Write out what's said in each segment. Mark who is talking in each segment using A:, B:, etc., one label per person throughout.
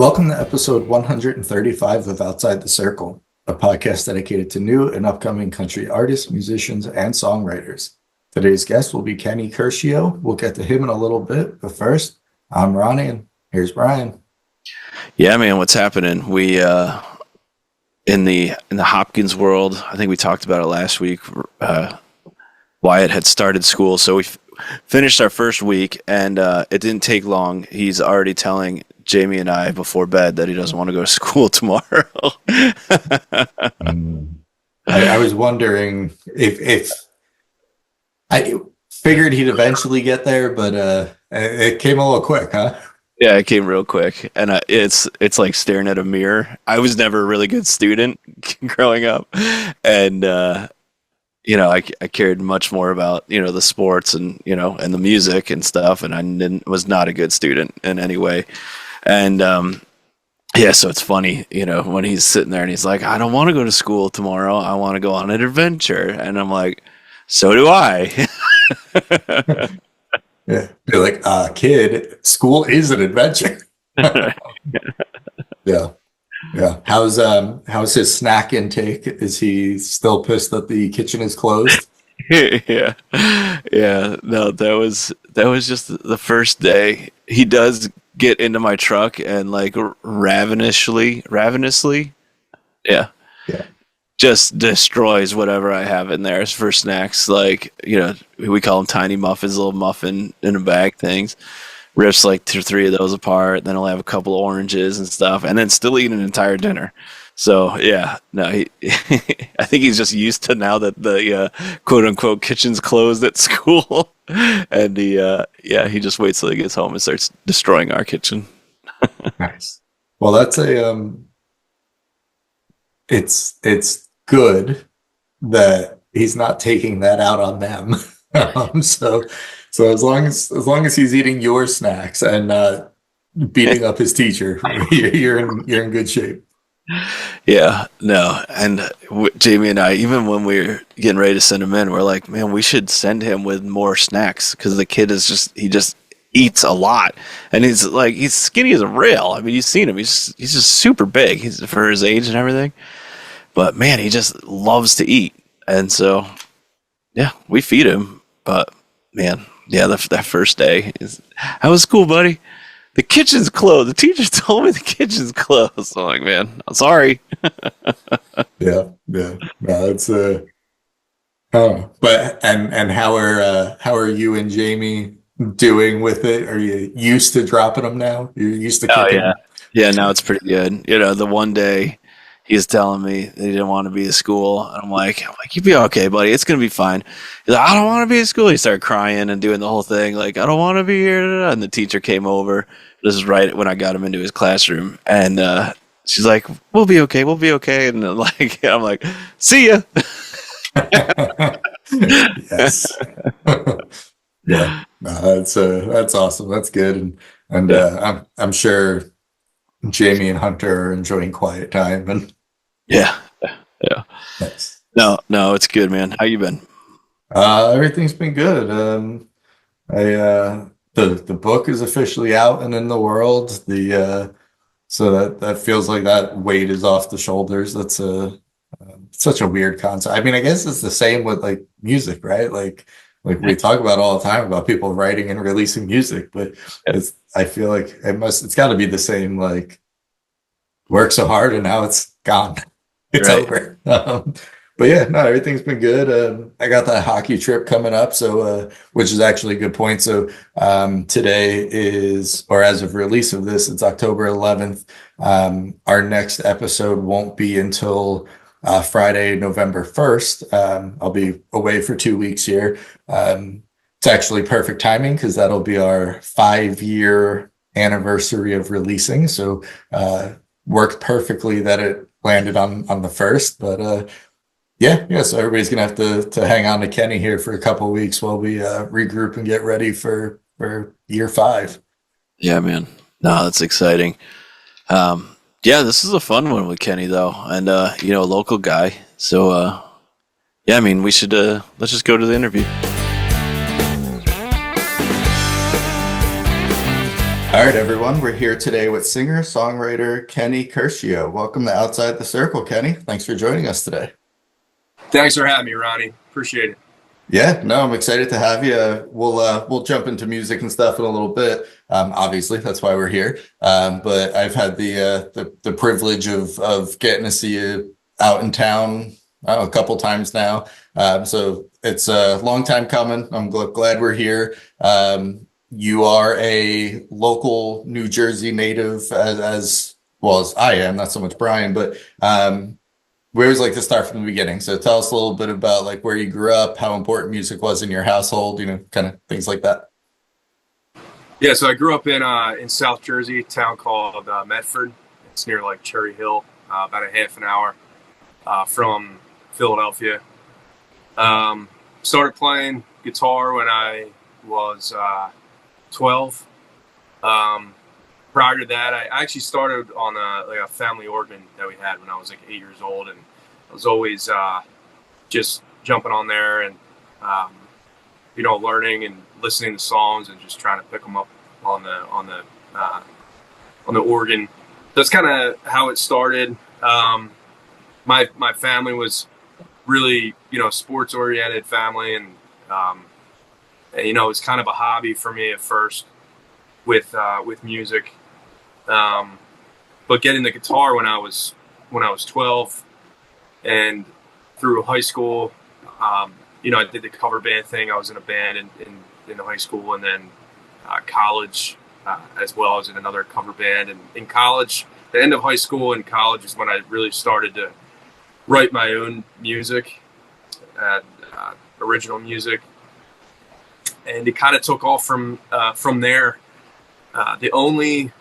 A: Welcome to episode 135 of Outside the Circle, a podcast dedicated to new and upcoming country artists, musicians, and songwriters. Today's guest will be Kenny Curcio. We'll get to him in a little bit, but first, I'm Ronnie, and here's Brian.
B: Yeah, man, what's happening? We in the Hopkins world, I think we talked about it last week. Wyatt had started school, so we finished our first week, and it didn't take long. He's already telling Jamie and I before bed that he doesn't want to go to school tomorrow.
A: I was wondering if I figured he'd eventually get there, but it came a little quick, huh?
B: Yeah, it came real quick, and it's like staring at a mirror. I was never a really good student growing up, and I cared much more about the sports and and the music and stuff, and I was not a good student in any way. And so it's funny, when he's sitting there and he's like, I don't want to go to school tomorrow. I want to go on an adventure. And I'm like, so do I.
A: Yeah. You're like, kid, school is an adventure. Yeah. Yeah. How's his snack intake? Is he still pissed that the kitchen is closed?
B: Yeah. Yeah. No, that was just the first day. He does get into my truck and like ravenously, yeah, just destroys whatever I have in there for snacks. Like, we call them tiny muffins, little muffin in a bag things. Rips like 2 or 3 of those apart. Then he'll have a couple of oranges and stuff, and then still eat an entire dinner. So yeah, no, he I think he's just used to now that the quote unquote kitchen's closed at school, and he just waits till he gets home and starts destroying our kitchen.
A: Nice. Well, that's it's good that he's not taking that out on them. So as long as he's eating your snacks and not beating up his teacher, you're in good shape.
B: Yeah, no, and Jamie and I, even when we were getting ready to send him in, we're like, man, we should send him with more snacks because the kid he just eats a lot, and he's skinny as a rail. I mean, you've seen him; he's just super big. He's for his age and everything, but man, he just loves to eat, and so yeah, we feed him. But man, yeah, that first day how was school, buddy? The kitchen's closed. The teacher told me the kitchen's closed. I'm like, man, I'm sorry.
A: Yeah. No, it's but and how are you and Jamie doing with it? Are you used to dropping them now? You're used to kicking them?
B: Yeah. Now it's pretty good. The one day he's telling me that he didn't want to be at school, and I'm like, you'll be okay, buddy. It's gonna be fine. He's like, I don't want to be at school. He started crying and doing the whole thing, like, I don't want to be here. And the teacher came over. This is right when I got him into his classroom, and she's like, "We'll be okay. And I'm like, "See ya."
A: Yes. Yeah. No, that's awesome. That's good, and I'm sure Jamie and Hunter are enjoying quiet time, and
B: yeah.
A: Nice.
B: No, it's good, man. How you been?
A: Everything's been good. The book is officially out and in the world. So that feels like that weight is off the shoulders. That's such a weird concept. I mean, I guess it's the same with like music, right? Like we talk about all the time about people writing and releasing music, but I feel like it's got to be the same. Like, work so hard and now it's gone. It's over. But yeah, no, everything's been good. I got that hockey trip coming up, so which is actually a good point. So today is, or as of release of this, it's October 11th. Our next episode won't be until Friday, November 1st. I'll be away for 2 weeks here. It's actually perfect timing because that'll be our 5-year anniversary of releasing. So worked perfectly that it landed on the 1st, but yeah. So everybody's gonna have to hang on to Kenny here for a couple of weeks while we regroup and get ready for year 5.
B: Yeah, man. No, that's exciting. Yeah, this is a fun one with Kenny though, and a local guy. So yeah, I mean, we should let's just go to the interview.
A: All right, everyone. We're here today with singer-songwriter Kenny Curcio. Welcome to Outside the Circle, Kenny. Thanks for joining us today.
C: Thanks for having me, Ronnie. Appreciate it.
A: Yeah, no, I'm excited to have you. We'll jump into music and stuff in a little bit. Obviously, that's why we're here. But I've had the privilege of getting to see you out in town a couple times now. So it's a long time coming. I'm glad we're here. You are a local New Jersey native, as well as I am. Not so much Brian, but we always like to start from the beginning. So tell us a little bit about like where you grew up, how important music was in your household, kind of things like that.
C: Yeah, so I grew up in South Jersey, a town called Medford. It's near like Cherry Hill, about a half an hour from Philadelphia. Started playing guitar when I was 12. Prior to that, I actually started on a family organ that we had when I was like 8 years old, and I was always just jumping on there and learning and listening to songs and just trying to pick them up on the organ. That's kind of how it started. My family was really sports oriented family, and it was kind of a hobby for me at first with music. But getting the guitar when I was 12 and through high school, I did the cover band thing. I was in a band in high school, and then college, as well as in another cover band. And in college, the end of high school and college is when I really started to write my own music, original music, and it kind of took off from there. The only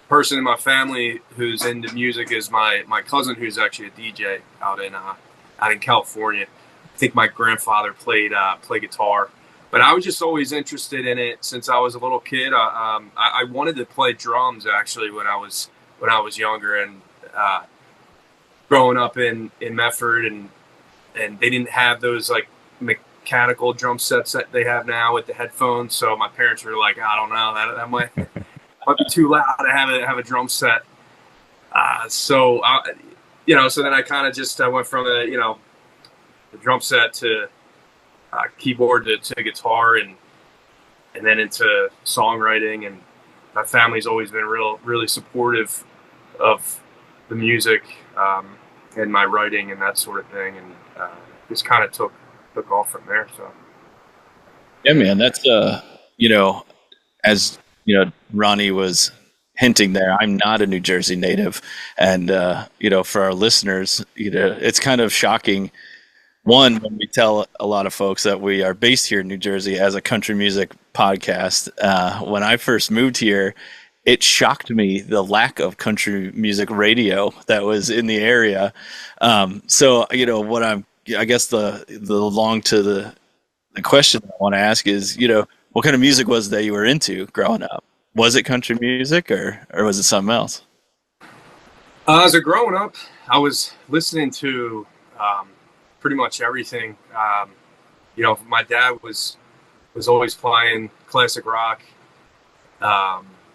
C: person in my family who's into music is my cousin, who's actually a DJ out in California. I think my grandfather played guitar, but I was just always interested in it since I was a little kid. I wanted to play drums actually when I was younger, and growing up in Medford, and they didn't have those like mechanical drum sets that they have now with the headphones. So my parents were like, I don't know, that might be too loud to have a drum set. So then I kind of just I went from the drum set to keyboard to guitar, and then into songwriting. And my family's always been really supportive of the music and my writing and that sort of thing, and just kind of took off from there. So
B: Yeah, man, that's as Ronnie was hinting there, I'm not a New Jersey native, and for our listeners, it's kind of shocking. One, when we tell a lot of folks that we are based here in New Jersey as a country music podcast, when I first moved here, it shocked me the lack of country music radio that was in the area. So I guess the long to the question I want to ask is, what kind of music was that you were into growing up? Was it country music or was it something else?
C: As a growing up, I was listening to pretty much everything. My dad was always playing classic rock.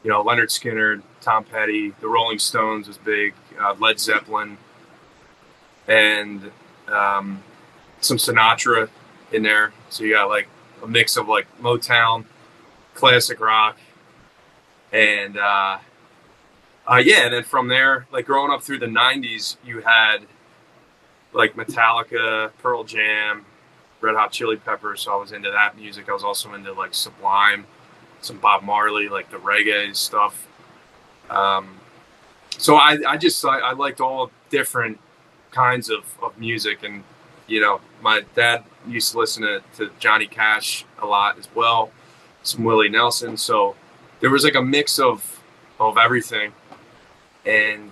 C: Leonard Skinner, Tom Petty, the Rolling Stones was big, Led Zeppelin, and some Sinatra in there. So you got like a mix of like Motown, classic rock, and and then from there, like growing up through the '90s, you had like Metallica, Pearl Jam, Red Hot Chili Peppers. So I was into that music. I was also into like Sublime, some Bob Marley, like the reggae stuff. So I liked all different kinds of music, and my dad used to listen to Johnny Cash a lot as well, some Willie Nelson. So there was like a mix of everything, and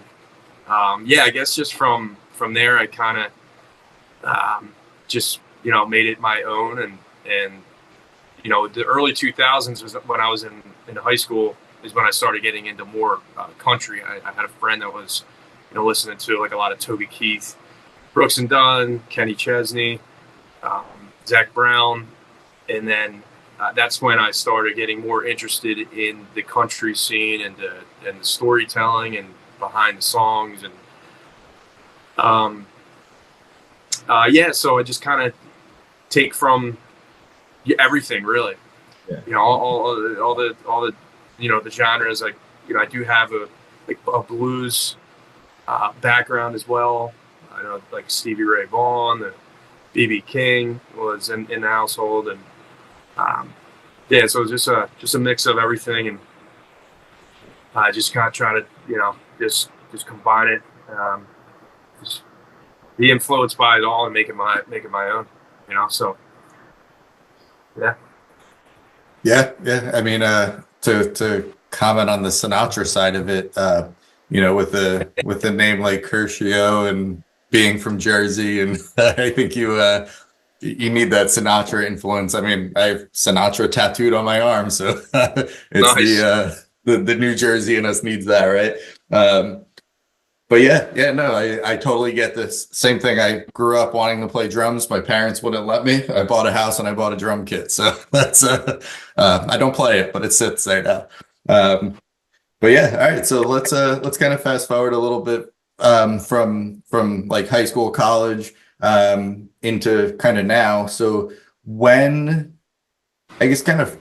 C: I guess just from there I kind of just made it my own, and the early 2000s was when I was in high school, is when I started getting into more country. I had a friend that was listening to like a lot of Toby Keith, Brooks and Dunn, Kenny Chesney, Zach Brown, and then that's when I started getting more interested in the country scene and the storytelling and behind the songs. And so I just kind of take from everything, really.
A: Yeah.
C: All the the genres. Like, I do have a blues background as well. I know, like, Stevie Ray Vaughan, the BB King was in the household, and so it was just a mix of everything, and I just kind of try to just combine it, just be influenced by it all and make it my own. So yeah.
A: Yeah. I mean, to comment on the Sinatra side of it, with the name like Curcio and being from Jersey, and I think you need that Sinatra influence. I mean, I have Sinatra tattooed on my arm, so it's
C: Nice.
A: the New Jersey in us needs that, right? But no, I totally get this. Same thing. I grew up wanting to play drums. My parents wouldn't let me. I bought a house and I bought a drum kit. So that's I don't play it, but it sits there now. But yeah, all right. So let's kind of fast forward a little bit from like high school, college, into kind of now. So when, I guess, kind of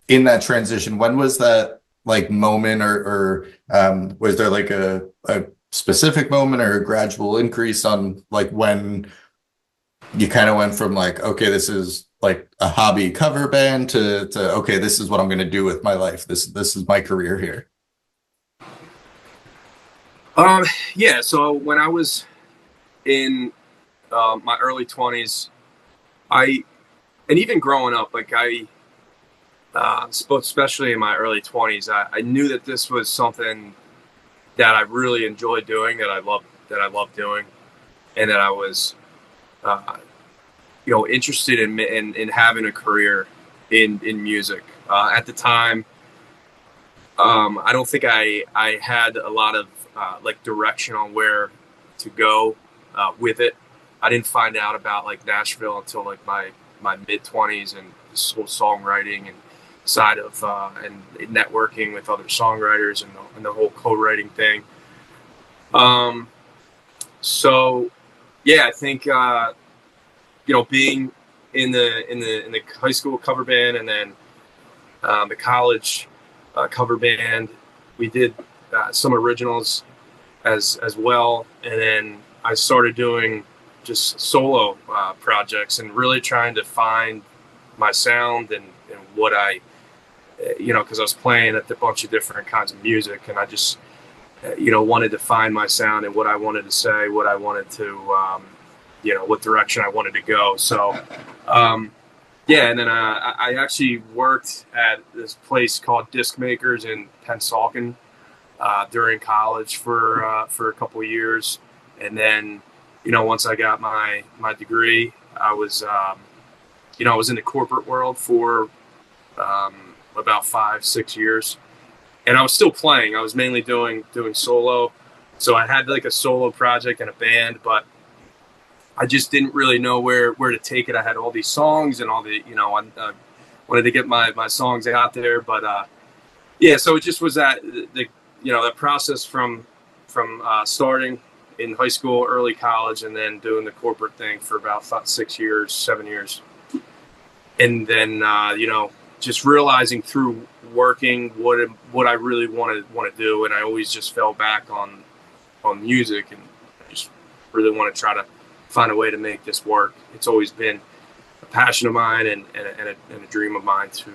A: in that transition, when was that like moment, or was there like a specific moment or a gradual increase on like when you kind of went from like, okay, this is like a hobby cover band to okay, this is what I'm going to do with my life. This is my career here.
C: So when I was in my early 20s, and even growing up, like, especially in my early 20s, I knew that this was something that I really enjoyed doing, that I loved doing, and that I was interested in having a career in music. At the time, I don't think I had a lot of like direction on where to go with it. I didn't find out about like Nashville until like my mid-20s, and this whole songwriting and side of and networking with other songwriters, and the whole co-writing thing. So yeah, I think being in the high school cover band, and then the college cover band, we did some originals as well, and then I started doing just solo projects, and really trying to find my sound, and what I because I was playing at a bunch of different kinds of music, and I just wanted to find my sound and what I wanted to say, what I wanted to what direction I wanted to go. So and then I actually worked at this place called Disc Makers in Pennsauken during college for a couple of years, and then once I got my degree, I was I was in the corporate world for about 5-6 years, and I was still playing. I was mainly doing solo, so I had like a solo project and a band, but I just didn't really know where to take it. I had all these songs and all the I wanted to get my songs out there, but so it just was that process from starting in high school, early college, and then doing the corporate thing for about 7 years, and then just realizing through working what I really want to do, and I always just fell back on music, and I just really want to try to find a way to make this work. It's always been a passion of mine, and a dream of mine to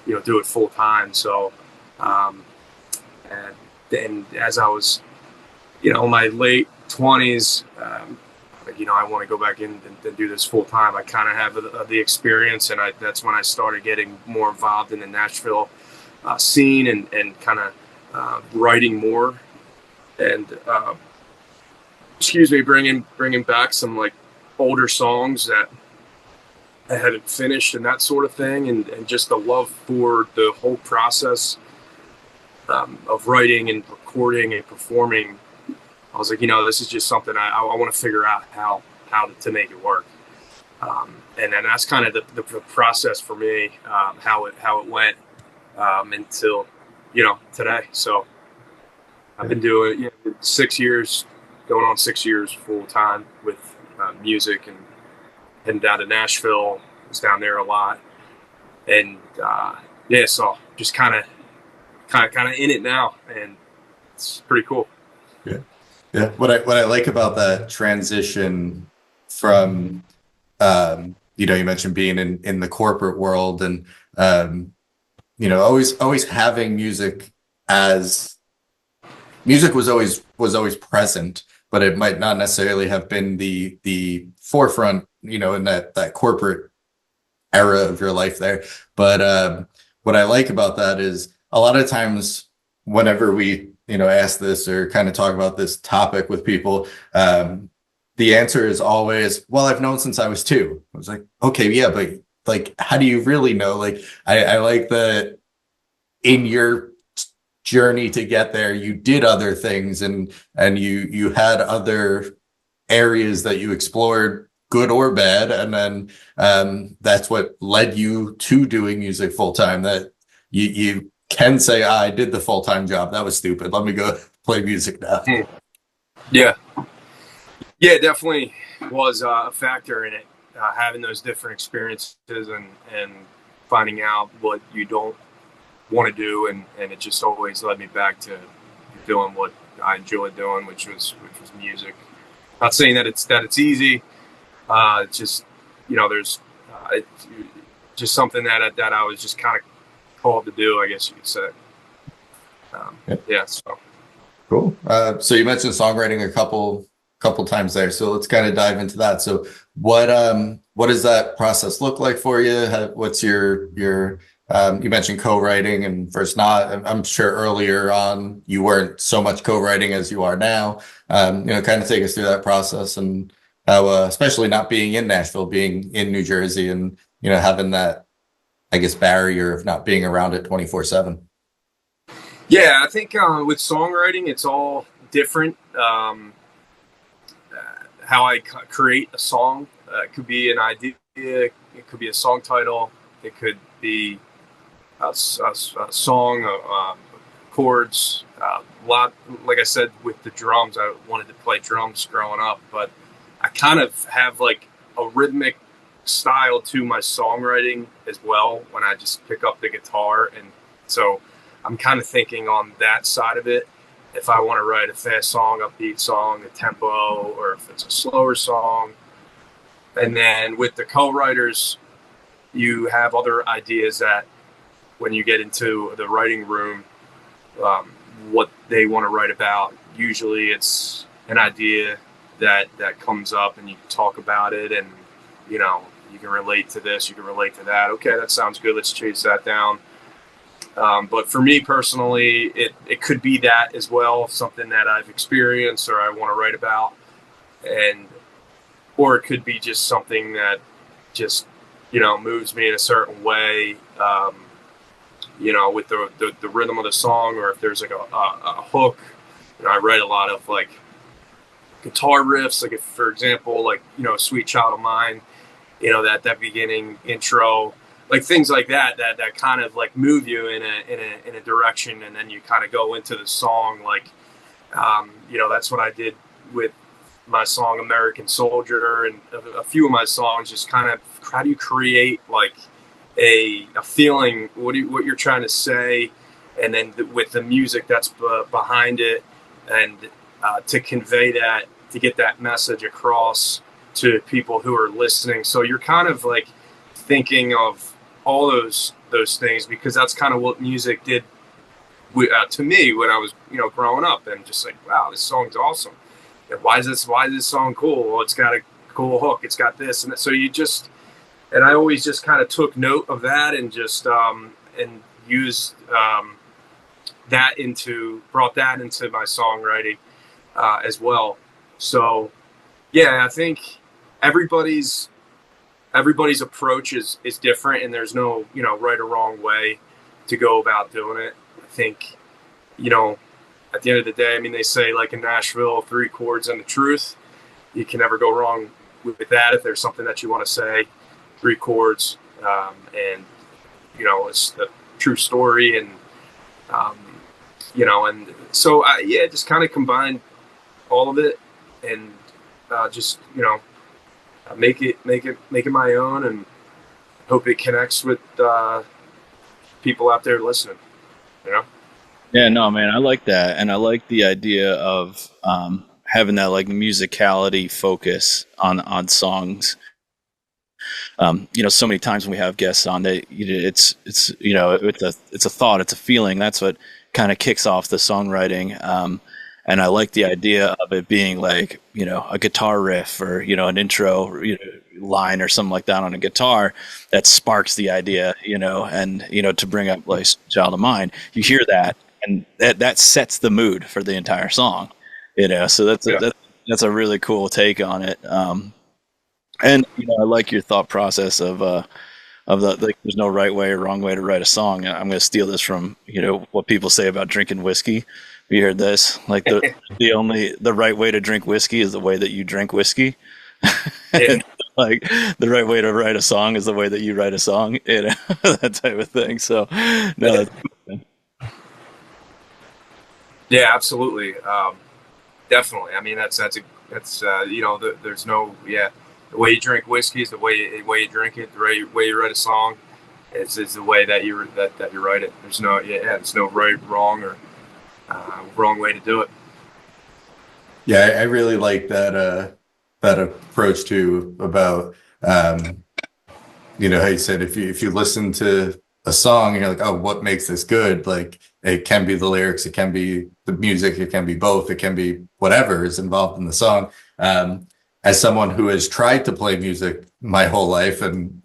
C: do it full time. So and then as I was in my late 20s, I want to go back in and do this full time. I kind of have the experience, and that's when I started getting more involved in the Nashville scene, and kind of writing more, and bringing back some like older songs that I hadn't finished, and that sort of thing, and just the love for the whole process of writing and recording and performing. I was like, this is just something I want to figure out how to make it work. And then that's kind of the process for me, how it went until today. So I've been doing 6 years, going on 6 years full time with music, and heading down to Nashville. I was down there a lot, and so just kind of in it now, and it's pretty cool.
A: Yeah. Yeah. What I like about that transition from you mentioned being in the corporate world, and always having as music was always present, but it might not necessarily have been the forefront, in that corporate era of your life there. But what I like about that is a lot of times whenever we, ask this or kind of talk about this topic with people, the answer is always, well, I've known since I was two. I was like, okay, yeah, but like, how do you really know? Like, I like that in your journey to get there, you did other things, and you had other areas that you explored, good or bad, and then that's what led you to doing music full time. That you can say, I did the full time job. That was stupid. Let me go play music now.
C: Yeah, yeah, definitely was a factor in it. Having those different experiences and finding out what you don't want to do, and it just always led me back to doing what I enjoyed doing, which was music. Not saying that it's easy. It's just there's it's just something that I was just kind of called to do, I guess you could say. Yeah. So
A: Cool. So you mentioned songwriting a couple times there. So let's kind of dive into that. So what does that process look like for you? What's your you mentioned co-writing and first not. I'm sure earlier on you weren't so much co-writing as you are now. Kind of take us through that process, and how, especially not being in Nashville, being in New Jersey, and having that, I guess, barrier of not being around it 24/7.
C: yeah, I think with songwriting, it's all different. How I create a song, it could be an idea, it could be a song title, it could be a song, chords. Lot, like I said, with the drums, I wanted to play drums growing up, but I kind of have like a rhythmic style to my songwriting as well when I just pick up the guitar, and so I'm kind of thinking on that side of it. If I want to write a fast song, upbeat song, a tempo, or if it's a slower song. And then with the co-writers, you have other ideas that when you get into the writing room, what they want to write about. Usually it's an idea that comes up, and you can talk about it, and you can relate to this, you can relate to that. Okay, that sounds good. Let's chase that down. But for me personally, it could be that as well, something that I've experienced or I want to write about, or it could be just something that just moves me in a certain way. With the rhythm of the song, or if there's like a hook. I write a lot of like guitar riffs, like if, for example, like "Sweet Child of Mine," that beginning intro, like things like that kind of like move you in a direction, and then you kind of go into the song. Like that's what I did with my song "American Soldier," and a few of my songs. Just kind of, how do you create like a feeling, what you're trying to say, and then with the music that's behind it, and to convey that, to get that message across to people who are listening. So you're kind of like thinking of all those things, because that's kind of what music did to me when I was growing up, and just like, wow, this song's awesome. Why is this song cool? Well, it's got a cool hook, it's got this and that. So and I always just kind of took note of that, and just and used brought that into my songwriting as well. So yeah, I think everybody's approach is different, and there's no right or wrong way to go about doing it. I think at the end of the day, I mean, they say, like in Nashville, 3 chords and the truth. You can never go wrong with that, if there's something that you want to say, 3 chords, and it's the true story, and and so just kind of combine all of it, and just make it my own, and hope it connects with people out there listening.
B: Yeah, no, man, I like that, and I like the idea of having that like musicality focus on songs. So many times when we have guests on, it's a thought, it's a feeling. That's what kind of kicks off the songwriting. And I like the idea of it being like, a guitar riff or, an intro, line or something like that on a guitar that sparks the idea, and, to bring up like Child of Mine, you hear that and that sets the mood for the entire song, so that's a really cool take on it. And, I like your thought process of like, there's no right way or wrong way to write a song. I'm going to steal this from, what people say about drinking whiskey. You heard this? Like the right way to drink whiskey is the way that you drink whiskey.
C: Yeah.
B: Like the right way to write a song is the way that you write a song, that type of thing. So, no,
C: yeah, absolutely. Definitely. I mean, that's there's no, the way you drink whiskey is the way you drink it. The way you write a song is the way that you write it. There's no there's no right, wrong, or wrong way to do it.
A: Yeah, I really like that approach too, about how you said, if you listen to a song and you're like, oh, what makes this good? Like, it can be the lyrics, it can be the music, it can be both, it can be whatever is involved in the song. As someone who has tried to play music my whole life and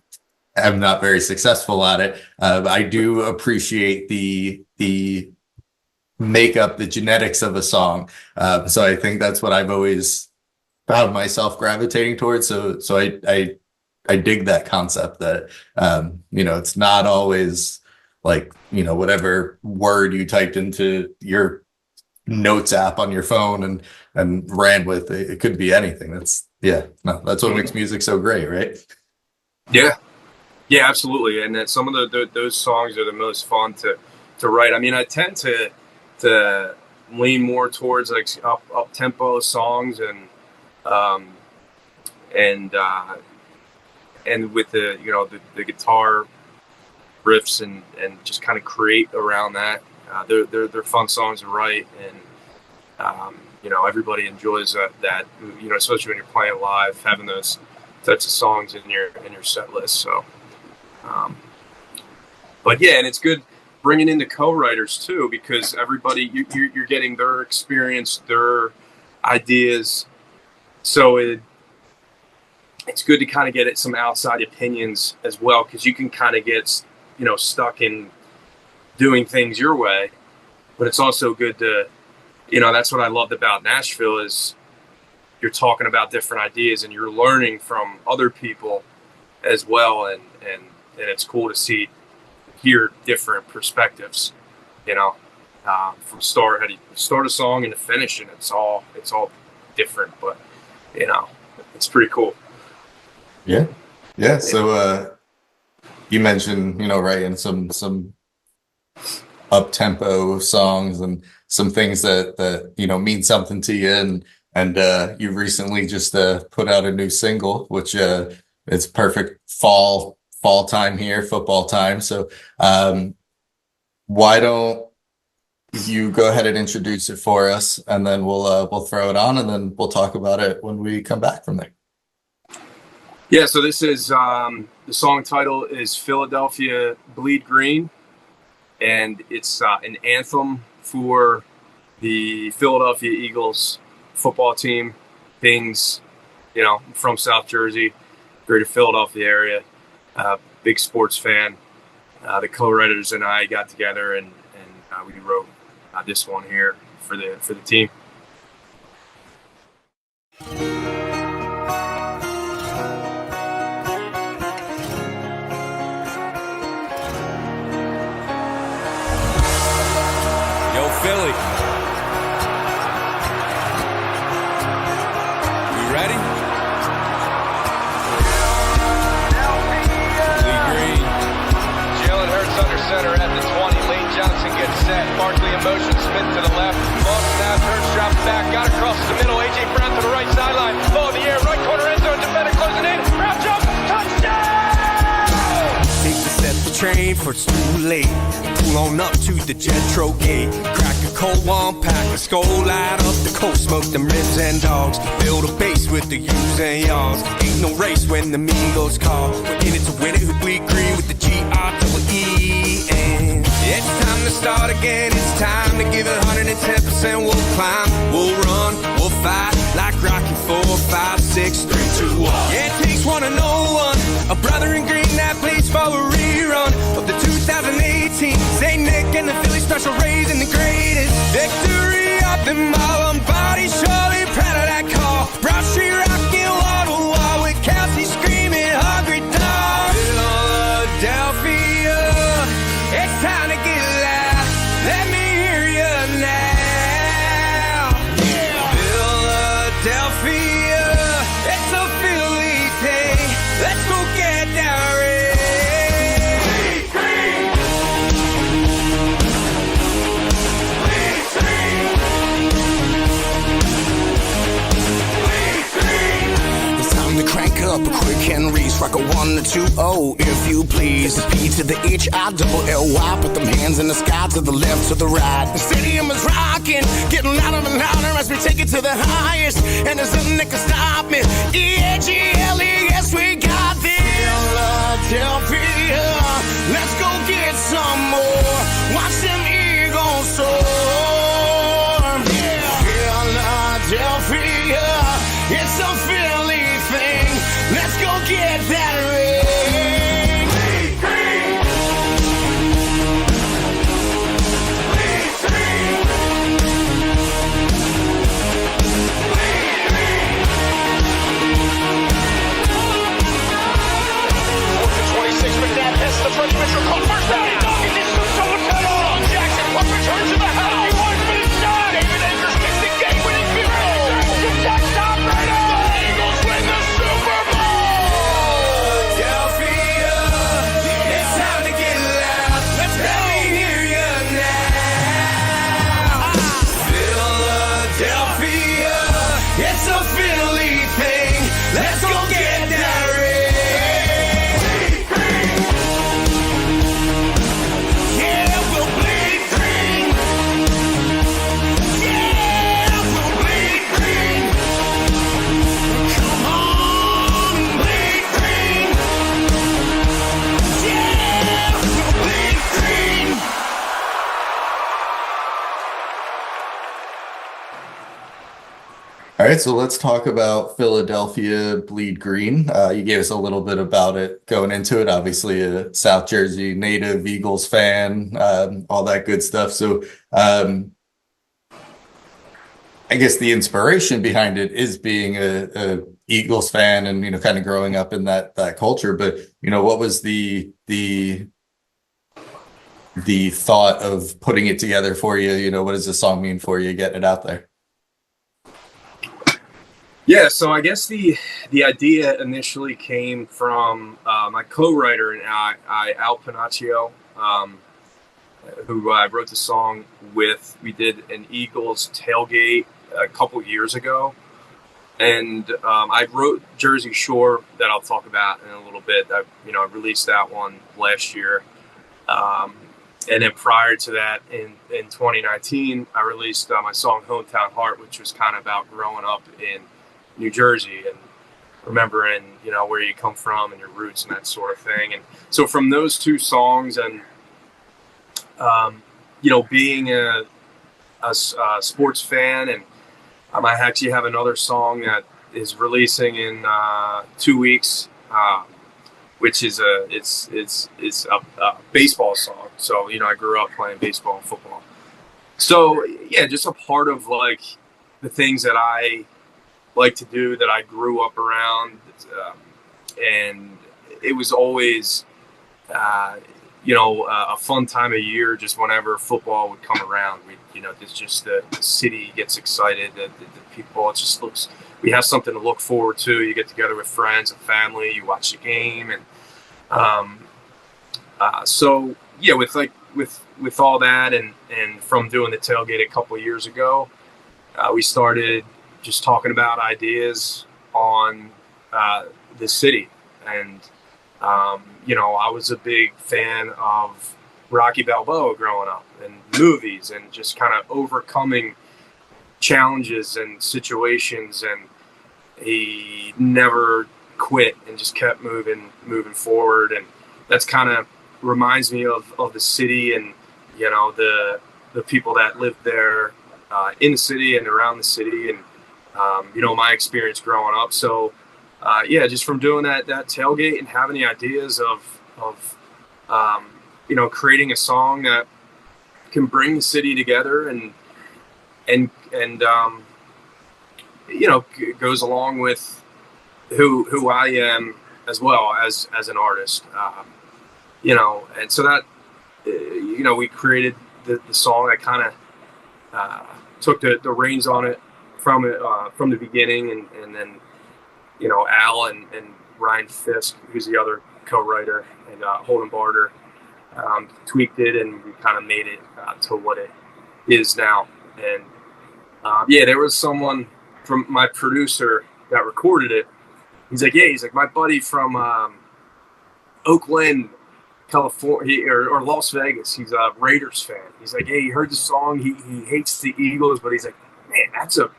A: am not very successful at it, I do appreciate the makeup, the genetics of a song. So I think that's what I've always found myself gravitating towards. So I dig that concept that, it's not always like, whatever word you typed into your notes app on your phone and ran with it. It could be anything. That's what makes music so great, right?
C: Yeah, absolutely. And that some of those songs are the most fun to write. I mean, I tend to lean more towards like up tempo songs, and with the guitar riffs, and just kind of create around that. They're fun songs to write, and everybody enjoys that, especially when you're playing live, having those types of songs in your set list. So, but yeah, and it's good bringing in the co-writers too, because everybody you're getting their experience, their ideas. So it's good to kind of get some outside opinions as well, because you can kind of get stuck in doing things your way, but it's also good to that's what I loved about Nashville, is you're talking about different ideas and you're learning from other people as well, and it's cool to hear different perspectives, from how do you start a song and to finish, and it's all different, but it's pretty cool.
A: Yeah. So you mentioned writing some up tempo songs and some things that mean something to you, and you recently just put out a new single, which it's perfect fall time here, football time. So why don't you go ahead and introduce it for us, and then we'll throw it on, and then we'll talk about it when we come back from there.
C: Yeah, so this is the song title is Philadelphia Bleed Green, and it's an anthem for the Philadelphia Eagles football team. Things, from South Jersey, greater Philadelphia area, big sports fan. The co-writers and I got together, and we wrote this one here for the team.
D: Philly. You ready? center at the 20. Lane Johnson gets set. Barkley in motion. Smith to the left. Ball snap. Hurts drops back. Got across the middle. A.J. Brown to the right sideline. Ball in the air. Right corner end zone. Defender closing in. Brown jump. Touchdown!
E: Hate to set the train for it's too late. Pull on up to the Jetro gate. Crack a cold one, pack a skull, light up the cold, smoke them ribs and dogs. Build a base with the U's and y'alls. Ain't no race when the Migos call. We're in it to win it, who bleed green with the G-R-E-E. And it's time to start again, it's time to give it 110%. We'll climb, we'll run, we'll fight like Rocky 4, 5, 6, 3, 2, 1. Yeah, it takes one to know one. A brother in green that plays for a rerun of the 2018 St. Nick and the Philly special raising the greatest victory of them all. I'm body surely proud of that call. Broad Street rocking wall to wall with Kelsey screaming hungry dog. Philadelphia, it's time to get loud. Let me hear you now. Philadelphia, it's a Philly thing. Let's go get that ring. To crank up a quick Henry's, rock a 1 to 2-0 if you please. The P to the H-I-double-L-Y, put them hands in the sky to the left, to the right. The stadium is rocking, getting louder and louder as we take it to the highest, and there's nothing that can stop me. E-A-G-L-E, yes we got this. Philadelphia, let's go get some more. Watch them Eagles soar. Philadelphia, it's a Philly thing. Let's go get that ring.
D: The first Mitchell called first down. Dog is just someone cut off. Jackson Puck returns to the house. He wants for the shot. David Akers kicks the game-winning field goal. Touchdown, Raiders. The Eagles win the Super Bowl.
E: Philadelphia, it's time to get loud. Let me hear you now. Philadelphia, it's a Philly thing. Let's go get that ring.
A: All right, so let's talk about Philadelphia Bleed Green. You gave us a little bit about it going into it. Obviously, a South Jersey native, Eagles fan, all that good stuff. So, I guess the inspiration behind it is being a Eagles fan and kind of growing up in that culture. But what was the thought of putting it together for you? What does this song mean for you, getting it out there?
C: Yeah, so I guess the idea initially came from my co-writer and I Al Panaccio, who I wrote the song with. We did an Eagles tailgate a couple years ago, and I wrote Jersey Shore that I'll talk about in a little bit. I released that one last year, and then prior to that, in 2019, I released my song Hometown Heart, which was kind of about growing up in New Jersey and remembering, where you come from and your roots and that sort of thing. And so from those two songs and, being a sports fan, and I actually have another song that is releasing in 2 weeks, which is a baseball song. So, I grew up playing baseball and football. So, yeah, just a part of like the things that I like to do, that I grew up around, and it was always a fun time of year. Just whenever football would come around, it's just the city gets excited, the people, it just looks, we have something to look forward to. You get together with friends and family, you watch the game, and so yeah, with all that, and from doing the tailgate a couple years ago, we started just talking about ideas on the city. And I was a big fan of Rocky Balboa growing up, and movies, and just kind of overcoming challenges and situations. And he never quit and just kept moving forward. And that's kind of reminds me of the city, and the people that live there in the city and around the city, and my experience growing up. So just from doing that tailgate and having the ideas of creating a song that can bring the city together, and goes along with who I am as well as an artist. And so that we created the song that kind of took the reins on it from the beginning, and then Al and Ryan Fisk, who's the other co-writer, and Holden Barter tweaked it, and we kind of made it to what it is now. And there was someone from my producer that recorded it. He's like, my buddy from Oakland, California, or Las Vegas. He's a Raiders fan. He's like, he heard the song. He hates the Eagles, but he's like, man, that's a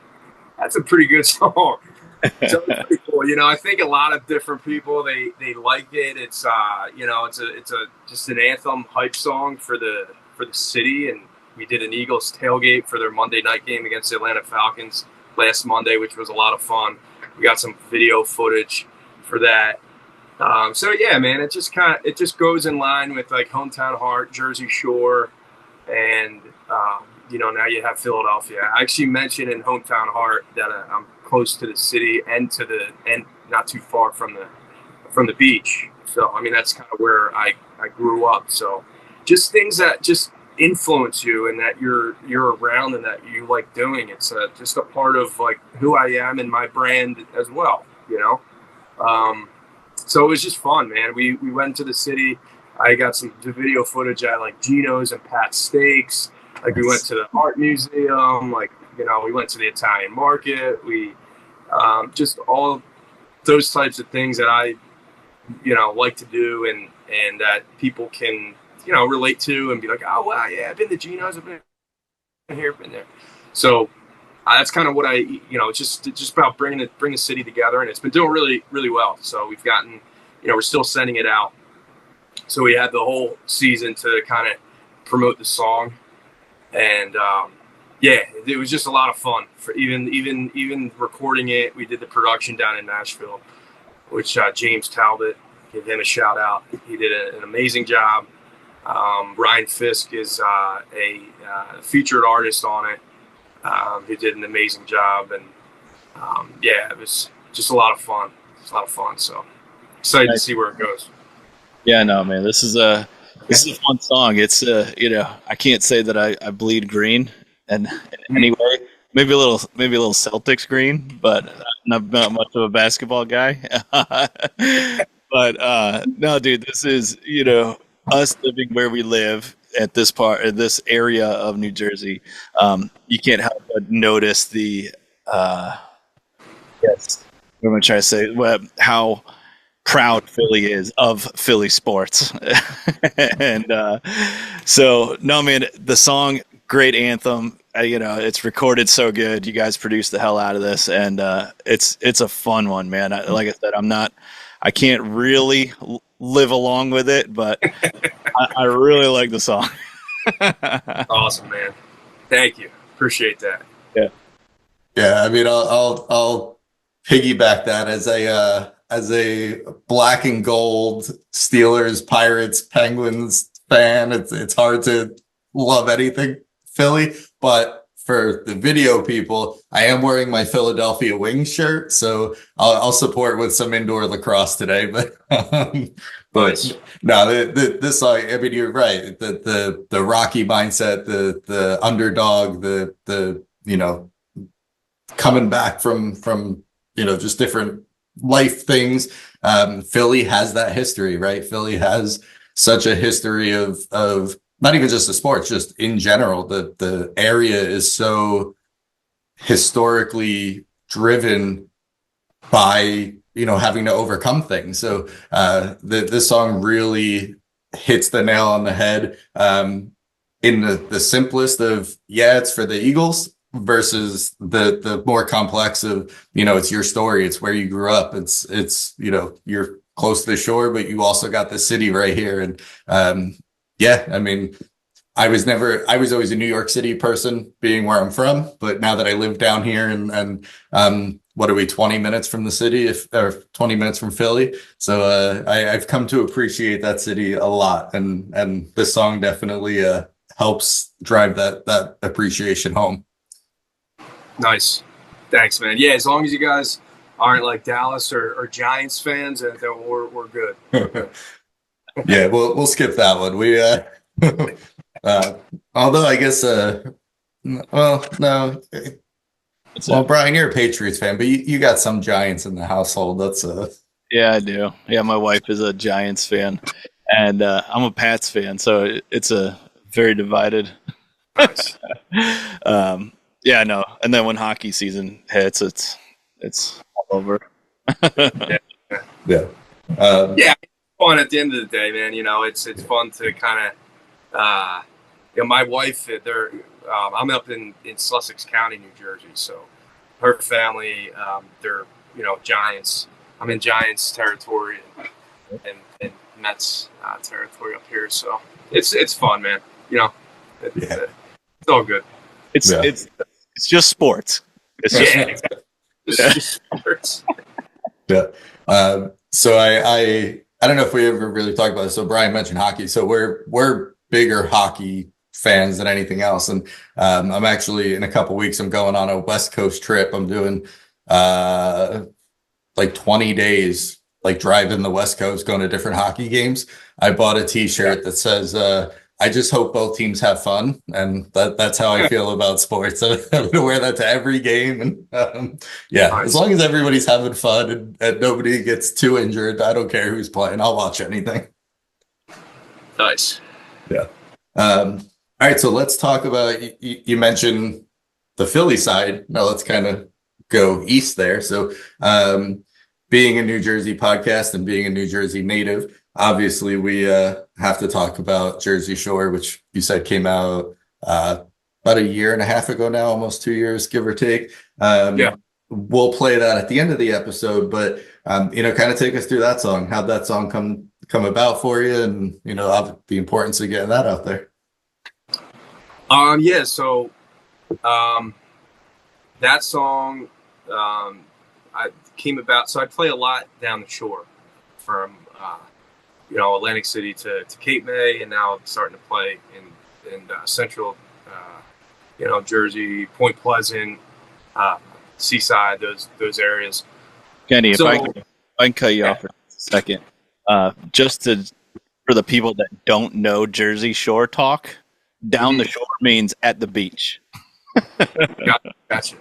C: pretty good song. So it's pretty cool. I think a lot of different people they like it. It's it's a just an anthem hype song for the city. And we did an Eagles tailgate for their Monday night game against the Atlanta Falcons last Monday, which was a lot of fun. We got some video footage for that. So yeah, man, it just goes in line with like Hometown Heart, Jersey Shore, and now you have Philadelphia. I actually mentioned in Hometown Heart that I'm close to the city and not too far from the beach. So I mean that's kind of where I grew up. So just things that just influence you and that you're around and that you like doing. It's just a part of like who I am and my brand as well. So it was just fun, man. We went to the city. I got some video footage at like Gino's and Pat's Steaks. Like we went to the art museum. Like we went to the Italian market. We just all those types of things that I like to do, and that people can relate to and be like, oh wow, yeah, I've been to Gino's, I've been here, been there. So that's kind of what it's just about bringing the city together, and it's been doing really, really well. So we've gotten, we're still sending it out. So we had the whole season to kind of promote the song, and it was just a lot of fun. For even recording it, we did the production down in Nashville, which James Talbot, give him a shout out. He did an amazing job. Ryan Fisk is a featured artist on it. He did an amazing job, and it was just a lot of fun. It's a lot of fun. So excited to see where it goes.
B: Yeah, no, man, this is a fun song. It's I can't say that I bleed green in any way. Maybe a little Celtics green, but I'm not much of a basketball guy. But no, dude, this is us living where we live at this area of New Jersey. You can't help but notice the yes. What am I trying to say? How proud Philly is of Philly sports. And so no, man, the song, great anthem. It's recorded so good. You guys produced the hell out of this, and it's a fun one, man. Like I said, I can't really live along with it, but I really like the song.
C: Awesome, man. Thank you. Appreciate that.
A: Yeah, I mean, I'll piggyback that as a black and gold Steelers, Pirates, Penguins fan. It's hard to love anything Philly, but for the video people, I am wearing my Philadelphia Wings shirt, so I'll support with some indoor lacrosse today. But
C: Nice.
A: no, this song. I mean, you're right. The Rocky mindset, the underdog, the coming back from just different life things. Philly has that history, right? Philly has such a history of not even just the sports, just in general. The area is so historically driven by, you know, having to overcome things. So this song really hits the nail on the head, in the simplest of, yeah, it's for the Eagles, versus the more complex of, you know, it's your story, it's where you grew up, it's you know, you're close to the shore, but you also got the city right here. And yeah, I mean, I was always a New York City person, being where I'm from, but now that I live down here, and what are we, 20 minutes from the city, or 20 minutes from Philly. So I've come to appreciate that city a lot, and this song definitely helps drive that appreciation home.
C: Nice. Thanks, man. Yeah, as long as you guys aren't like Dallas or Giants fans, then we're good.
A: Yeah, we'll skip that one. We although I guess well, no. Well, Brian, you're a Patriots fan, but you got some Giants in the household. That's
B: Yeah, I do. Yeah, my wife is a Giants fan, and I'm a Pats fan, so it's a very divided.
C: Nice.
B: Yeah, no. And then when hockey season hits, it's all over.
A: yeah.
C: Yeah, it's fun at the end of the day, man. You know, it's fun to kind of, you know, my wife, I'm up in Sussex County, New Jersey, so her family, they're, you know, Giants. I'm in Giants territory and Mets territory up here, so it's fun, man. You know, it's all good.
B: It's just sports. It's just
C: Exactly. It's just sports.
A: Yeah. So I don't know if we ever really talked about this. So Brian mentioned hockey. So we're bigger hockey fans than anything else. And I'm actually, in a couple weeks, I'm going on a West Coast trip. I'm doing like 20 days, like driving the West Coast, going to different hockey games. I bought a t-shirt that says I just hope both teams have fun, and that's how I feel about sports. I'm going to wear that to every game, and yeah,
C: Nice.
A: as long as everybody's having fun and nobody gets too injured, I don't care who's playing. I'll watch anything.
C: Nice.
A: Yeah. All right, so let's talk about, you mentioned the Philly side. Now let's kind of go east there. So being a New Jersey podcast and being a New Jersey native, obviously we have to talk about Jersey Shore, which you said came out about a year and a half ago now, almost 2 years, give or take.
C: Yeah.
A: We'll play that at the end of the episode, but you know, kind of take us through that song. How'd that song come about for you, and you know, the importance of getting that out there?
C: Yeah, so that song I came about, so I play a lot down the shore, from you know, Atlantic City to Cape May, and now I'm starting to play in central you know, Jersey, Point Pleasant, Seaside, those areas.
B: Kenny,
C: So-
B: if I can cut you off for a second, just for the people that don't know Jersey Shore talk, down the shore means at the beach.
C: Gotcha.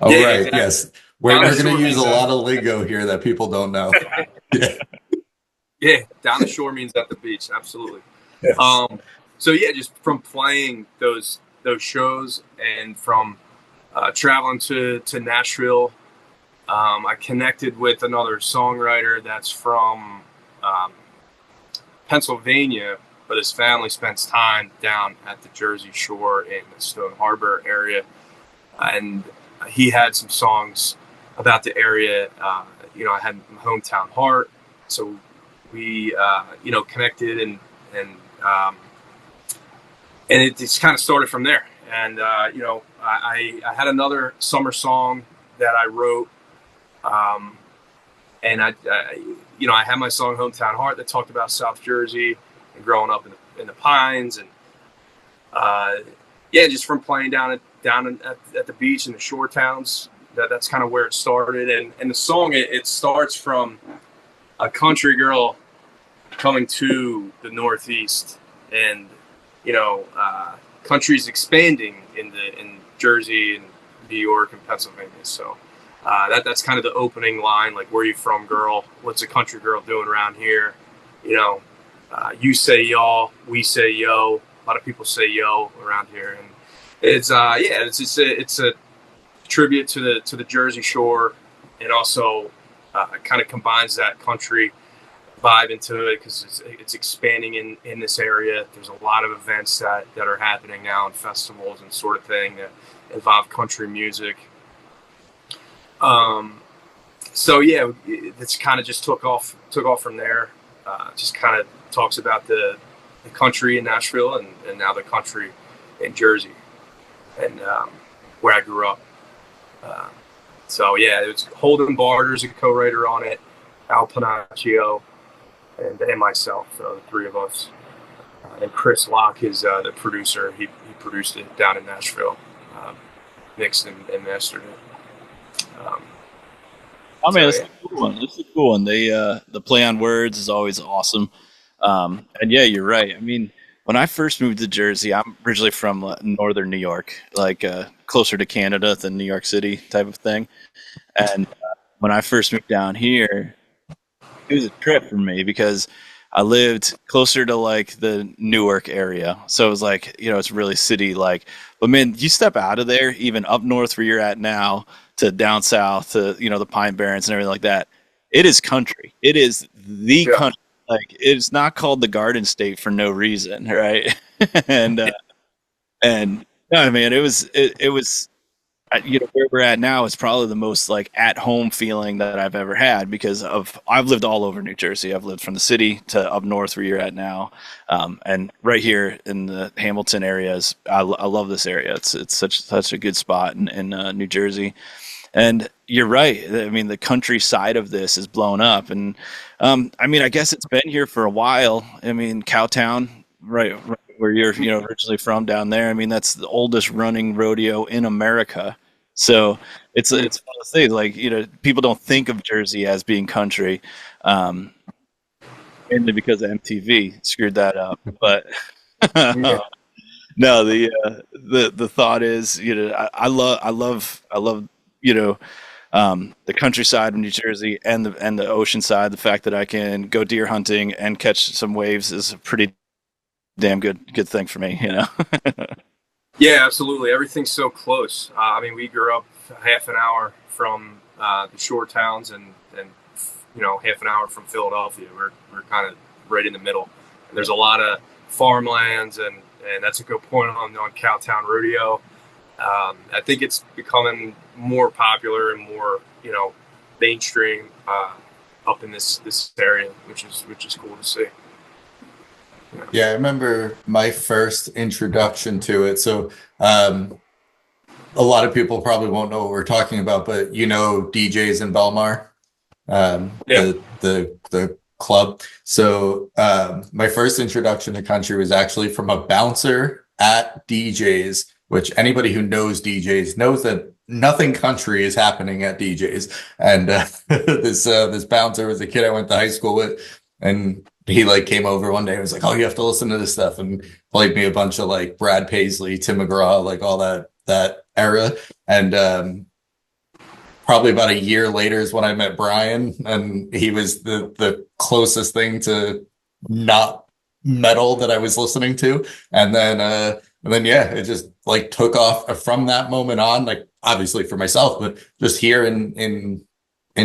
A: Oh,
C: Yeah,
A: right.
C: exactly.
A: Yes. We're
C: Down the
A: going to
C: shore
A: use a
C: means,
A: lot of lingo here that people don't know. Yeah.
C: Yeah, down the shore means at the beach. Absolutely.
A: Yes.
C: So yeah, just from playing those shows and from traveling to Nashville, I connected with another songwriter that's from Pennsylvania, but his family spends time down at the Jersey Shore in the Stone Harbor area, and he had some songs about the area. You know, I had my hometown heart, so we you know, connected, and it just kind of started from there. And you know, I had another summer song that I wrote, and I you know, I had my song "Hometown Heart" that talked about South Jersey and growing up in the Pines, and yeah, just from playing down at the beach in the shore towns. That's kind of where it started, and the song it starts from a country girl coming to the Northeast, and you know, country's expanding in Jersey and New York and Pennsylvania. So that's kind of the opening line, like, "Where you from, girl? What's a country girl doing around here?" You know, You say y'all, we say yo. A lot of people say yo around here, and it's a tribute to the Jersey Shore, and also kind of combines that country vibe into it because it's expanding in this area. There's a lot of events that are happening now and festivals and sort of thing that involve country music. So yeah, it's kind of just took off from there. Just kind of talks about the country in Nashville and now the country in Jersey and where I grew up. So yeah, it was Holden Barter's a co-writer on it, Al Panaccio, and myself, the three of us. And Chris Locke is the producer. He produced it down in Nashville, mixed and mastered it.
B: Oh man,
C: So,
B: that's a cool one. That's a cool one. The play on words is always awesome. And yeah, you're right. I mean, when I first moved to Jersey, I'm originally from northern New York, like closer to Canada than New York City type of thing. And when I first moved down here, it was a trip for me because I lived closer to like the Newark area. So it was like, it's really city like. But man, you step out of there, even up north where you're at now, to down south to, the Pine Barrens and everything like that. It is country. It is the country. Like it's not called the Garden State for no reason, right? and no, man, it was where we're at now is probably the most like at home feeling that I've ever had because I've lived all over New Jersey. I've lived from the city to up north where you're at now, and right here in the Hamilton areas. I love this area. It's such a good spot in New Jersey. And you're right. I mean, the countryside of this is blown up, and I mean, I guess it's been here for a while. I mean, Cowtown, right where you're, originally from down there. I mean, that's the oldest running rodeo in America. So it's one of those things. Like, people don't think of Jersey as being country, mainly because of MTV screwed that up. But no, the thought is, I love the countryside of New Jersey and the ocean side. The fact that I can go deer hunting and catch some waves is a pretty damn good thing for me.
C: yeah, absolutely. Everything's so close. I mean, we grew up half an hour from the shore towns and half an hour from Philadelphia. We're kind of right in the middle. And there's a lot of farmlands and that's a good point on Cowtown Rodeo. I think it's becoming more popular and more, mainstream up in this area, which is cool to see.
A: Yeah, I remember my first introduction to it. So a lot of people probably won't know what we're talking about, but DJs in Belmar, the club. So my first introduction to country was actually from a bouncer at DJs, which anybody who knows DJs knows that nothing country is happening at DJs. And this bouncer was a kid I went to high school with, and he like came over one day and was like, "Oh, you have to listen to this stuff," and played me a bunch of like Brad Paisley, Tim McGraw, like all that era. And probably about a year later is when I met Brian, and he was the closest thing to not metal that I was listening to. And then yeah, it just like took off from that moment on, like obviously for myself, but just here in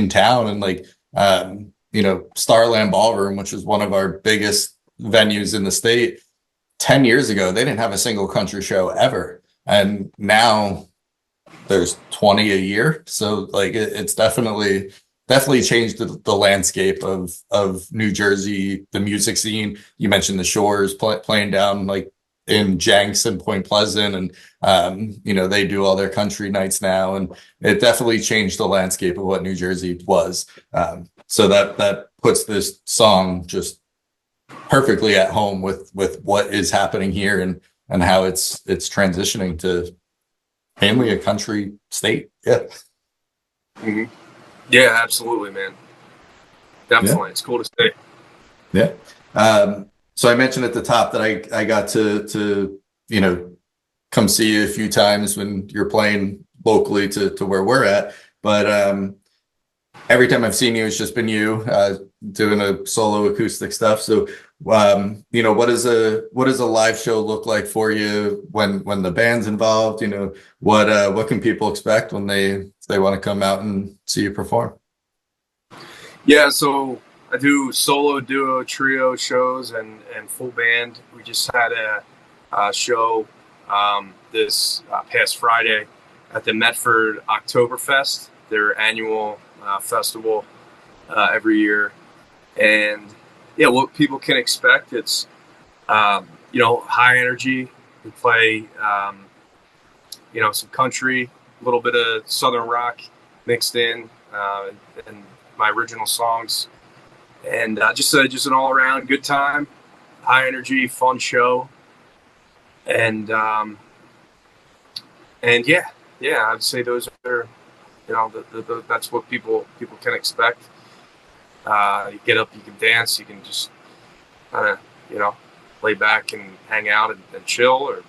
A: town and like Starland Ballroom, which is one of our biggest venues in the state. 10 years ago, they didn't have a single country show ever. And now there's 20 a year. So like it's definitely changed the landscape of New Jersey, the music scene. You mentioned the Shores playing down like in Jenks and Point Pleasant, and they do all their country nights now, and it definitely changed the landscape of what New Jersey was. So that puts this song just perfectly at home with what is happening here and how it's transitioning to mainly a country state. Yeah.
C: Mm-hmm. Yeah, absolutely, man. Definitely. Yeah. It's cool to see.
A: Yeah. So I mentioned at the top that I got to come see you a few times when you're playing locally to where we're at. But every time I've seen you, it's just been you. doing a solo acoustic stuff. So, what does a live show look like for you when the band's involved? What can people expect when they want to come out and see you perform?
C: Yeah, so I do solo, duo, trio shows and full band. We just had a show this past Friday at the Medford Oktoberfest, their annual festival every year. And yeah, what people can expect, it's high energy. We play some country, a little bit of southern rock mixed in, and my original songs, and just an all around good time, high energy, fun show, and I'd say those are that's what people can expect. You get up, you can dance, you can just kind of lay back and hang out and chill, or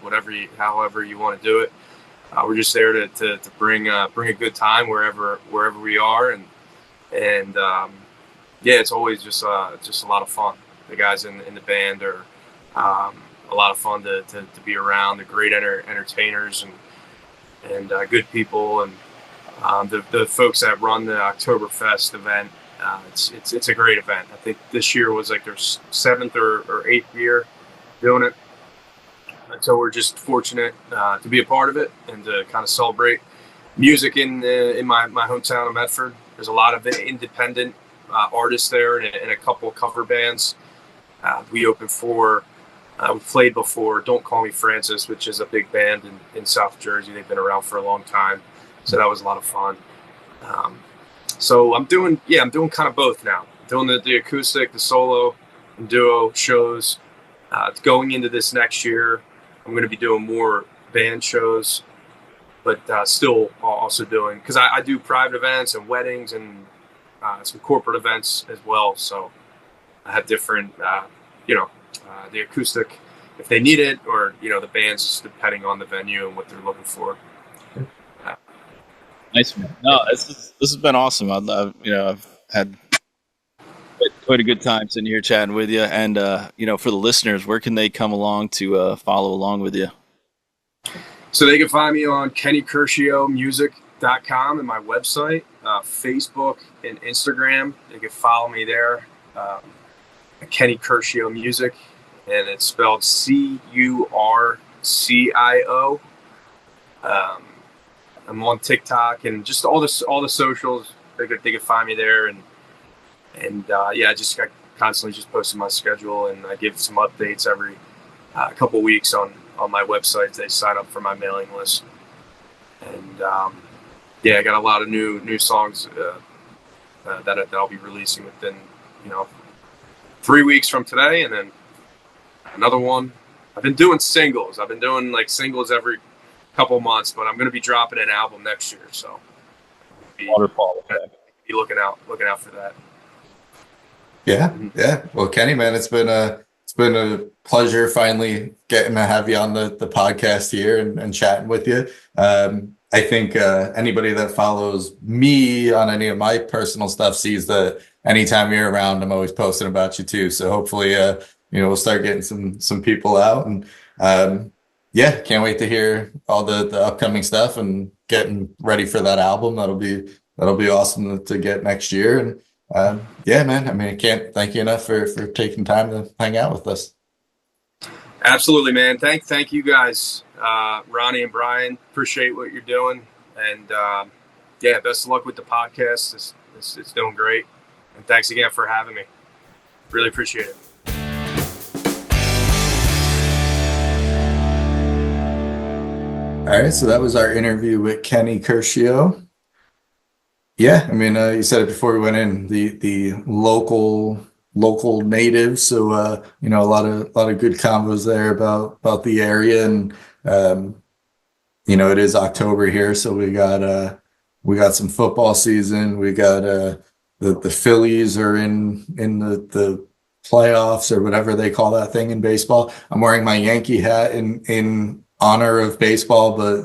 C: however you want to do it. We're just there to bring a good time wherever we are, and it's always just a lot of fun. The guys in the band are a lot of fun to be around. They're great entertainers and good people, and the folks that run the Oktoberfest event. It's a great event. I think this year was like their 7th or 8th year doing it. And so we're just fortunate to be a part of it and to kind of celebrate music in my hometown of Medford. There's a lot of independent artists there and a couple of cover bands. We played before Don't Call Me Francis, which is a big band in South Jersey. They've been around for a long time. So that was a lot of fun. So I'm doing kind of both now. I'm doing the acoustic, the solo, and duo shows. Going into this next year, I'm going to be doing more band shows, but still also doing, because I do private events and weddings and some corporate events as well. So I have different, the acoustic if they need it, or the bands depending on the venue and what they're looking for.
B: Nice, man. No, this has been awesome. I've had quite a good time sitting here chatting with you. And for the listeners, where can they come along to follow along with you?
C: So they can find me on KennyCurcioMusic.com and my website, Facebook and Instagram. They can follow me there, Kenny Curcio Music, and it's spelled Curcio. I'm on TikTok and just all the socials. They can find me there, and I constantly just posting my schedule, and I give some updates every couple weeks on my website. They sign up for my mailing list, and I got a lot of new songs that I'll be releasing within 3 weeks from today, and then another one. I've been doing singles. I've been doing like singles every couple months, but I'm going to be dropping an album next year, so
B: Waterfall.
C: Be looking out for that.
A: Yeah. Well, Kenny, man, it's been a pleasure finally getting to have you on the podcast here and chatting with you. I think anybody that follows me on any of my personal stuff sees that anytime you're around, I'm always posting about you too. So hopefully, we'll start getting some people out, and can't wait to hear all the upcoming stuff and getting ready for that album. That'll be awesome to get next year. And man, I mean, I can't thank you enough for taking time to hang out with us.
C: Absolutely, man. Thank you guys, Ronnie and Brian. Appreciate what you're doing, and best of luck with the podcast. It's doing great, and thanks again for having me. Really appreciate it.
A: All right, so that was our interview with Kenny Curcio. Yeah, I mean, you said it before we went in, the local native. So a lot of good convos there about the area, and it is October here, so we got some football season. We got the Phillies are in the playoffs, or whatever they call that thing in baseball. I'm wearing my Yankee hat in honor of baseball, but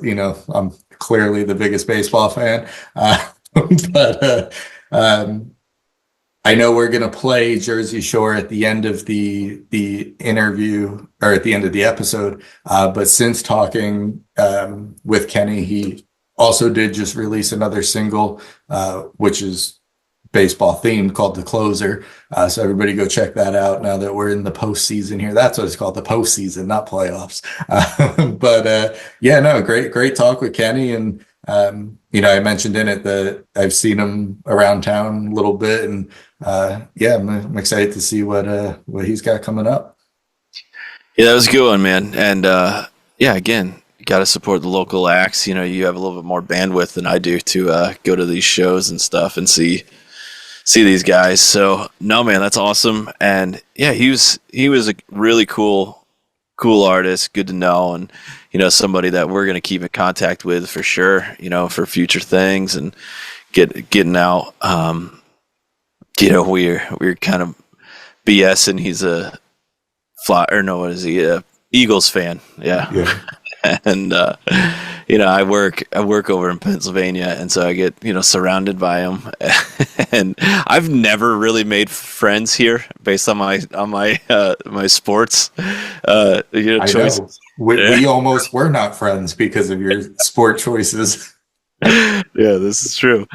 A: I'm clearly the biggest baseball fan. But I I know we're gonna play Jersey Shore at the end of the interview or at the end of the episode. But since talking with Kenny, he also did just release another single, which is baseball themed, called The Closer. So everybody go check that out now that we're in the postseason here. That's what it's called, the postseason, not playoffs. But yeah, no, great talk with Kenny. And I mentioned in it that I've seen him around town a little bit, and yeah, I'm excited to see what he's got coming up.
B: Yeah, that was a good one, man. And yeah, again, you got to support the local acts. You have a little bit more bandwidth than I do to go to these shows and stuff and see these guys. So no, man, that's awesome. And yeah, he was a really cool artist, good to know, and somebody that we're going to keep in contact with for sure, for future things and getting out. We're kind of BSing. He's a Eagles fan. Yeah. And I work over in Pennsylvania, and so I get surrounded by them. And I've never really made friends here based on my sports choices.
A: We almost were not friends because of your sport choices.
B: Yeah, this is true.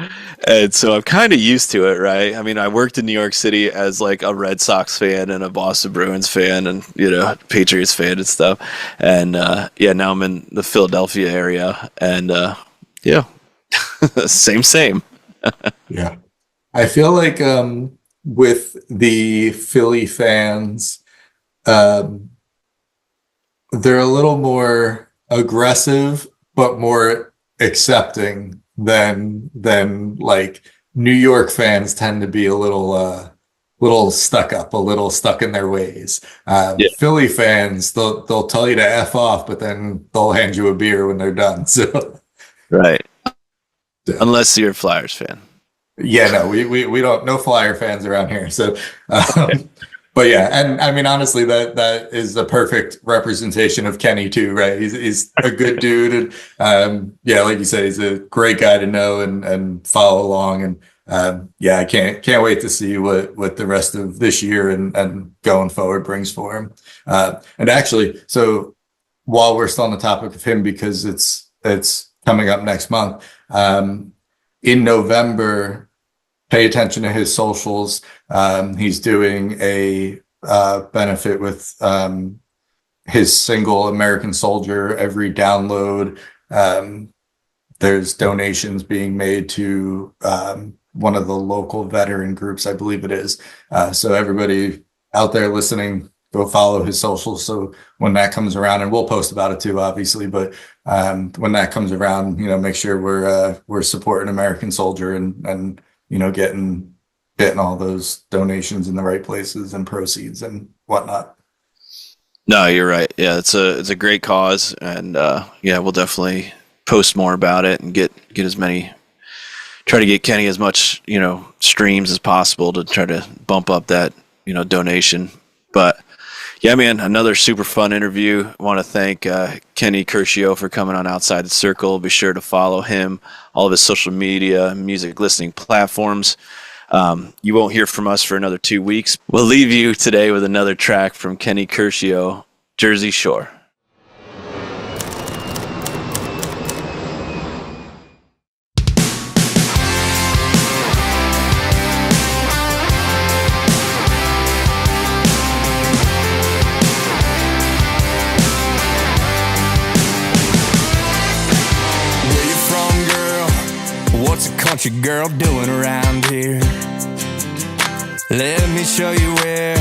B: And so I'm kind of used to it, right? I mean, I worked in New York City as like a Red Sox fan and a Boston Bruins fan and, Patriots fan and stuff. And yeah, now I'm in the Philadelphia area, and yeah, same.
A: Yeah. I feel like with the Philly fans, they're a little more aggressive, but more accepting than like New York fans tend to be a little stuck up, a little stuck in their ways. Yeah. Philly fans, they'll tell you to F off, but then they'll hand you a beer when they're done. So
B: right. Unless you're a Flyers fan.
A: Yeah, no, we don't, no Flyer fans around here. So but yeah, and I mean, honestly, that is a perfect representation of Kenny too, right? He's a good dude, and yeah, like you said, he's a great guy to know and follow along. And yeah, I can't wait to see what the rest of this year and going forward brings for him. And actually, so while we're still on the topic of him, because it's coming up next month, in November, pay attention to his socials. He's doing a benefit with his single American Soldier. Every download, there's donations being made to one of the local veteran groups, I believe it is. So everybody out there listening, go follow his socials. So when that comes around, and we'll post about it too, obviously, but when that comes around, make sure we're supporting American Soldier and getting all those donations in the right places and proceeds and whatnot.
B: No, you're right. Yeah, it's a great cause, and yeah, we'll definitely post more about it and try to get Kenny as much streams as possible to try to bump up that donation. But yeah, man, another super fun interview. I want to thank Kenny Curcio for coming on Outside the Circle. Be sure to follow him, all of his social media, music listening platforms. You won't hear from us for another 2 weeks. We'll leave you today with another track from Kenny Curcio, Jersey Shore.
E: Country girl doing around here? Let me show you where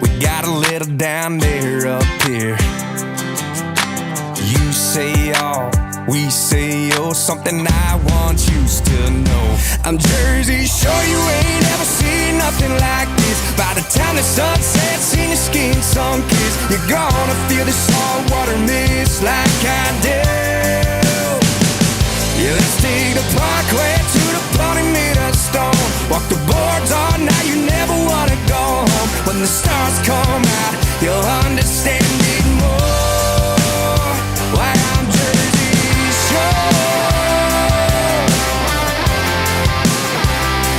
E: we got a little down there up here. You say all, we say oh, something I want you to know. I'm Jersey Shore, you ain't ever seen nothing like this. By the time the sun sets in your skin sun-kissed, you're gonna feel the salt water mist like I do. Yeah, let's take the parkway to the bloody meter stone. Walk the boards all night, you never wanna go home. When the stars come out, you'll understand it more. Why I'm Jersey Shore.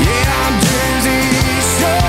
E: Yeah, I'm Jersey Shore.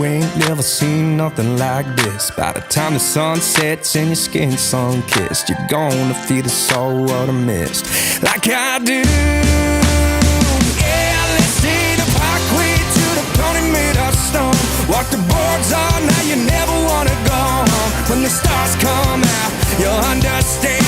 E: ain't never seen nothing like this. By the time the sun sets and your skin's sun-kissed, you're gonna feel the soul of the mist, like I do. Yeah, let's take the parkway to the pony made of stone. Walk the boards all night, you never wanna go home. When the stars come out, you'll understand.